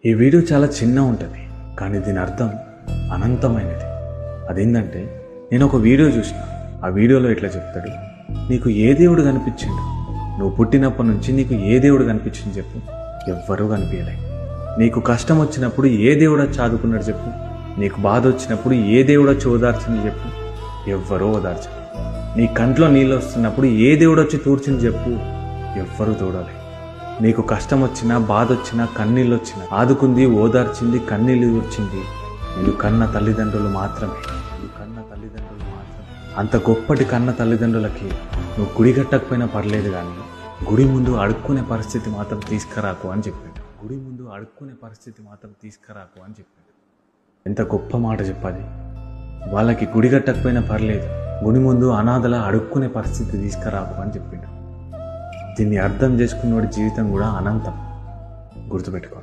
ఈ వీడియో చాలా చిన్న ఉంటుంది, కానీ దీని అర్థం అనంతమైనది. అదేంటంటే, నేను ఒక వీడియో చూసిన. ఆ వీడియోలో ఇట్లా చెప్తాడు, నీకు ఏ దేవుడు కనిపించిండు? నువ్వు పుట్టినప్పటి నుంచి నీకు ఏ దేవుడు కనిపించింది చెప్పు? ఎవ్వరూ కనిపించలే. నీకు కష్టం వచ్చినప్పుడు ఏ దేవుడు వచ్చి ఆదుకున్నాడు చెప్పు? నీకు బాధ వచ్చినప్పుడు ఏ దేవుడు వచ్చి ఓదార్చింది చెప్పు? ఎవ్వరూ ఓదార్చరు. నీ కంట్లో నీళ్ళు వస్తున్నప్పుడు ఏ దేవుడు వచ్చి తూర్చింది చెప్పు? ఎవ్వరూ తోడలే. నీకు కష్టం వచ్చినా, బాధ వచ్చినా, కన్నీళ్ళు వచ్చినా ఆదుకుంది, ఓదార్చింది, కన్నీళ్ళు తూర్చింది నీవు కన్న తల్లిదండ్రులు మాత్రమే. అంత గొప్పటి కన్న తల్లిదండ్రులకి నువ్వు గుడి కట్టకపోయినా పర్లేదు, కానీ గుడి ముందు అడుక్కునే పరిస్థితి మాత్రం తీసుకురాకు అని చెప్పాడు. ఎంత గొప్ప మాట చెప్పాలి. వాళ్ళకి గుడి కట్టకపోయినా పర్లేదు, గుడి ముందు అనాథల అడుక్కునే పరిస్థితి తీసుకురాకు అని చెప్పిండు. దీన్ని అర్థం చేసుకున్నవాడి జీవితం కూడా అనంతం. గుర్తుపెట్టుకో.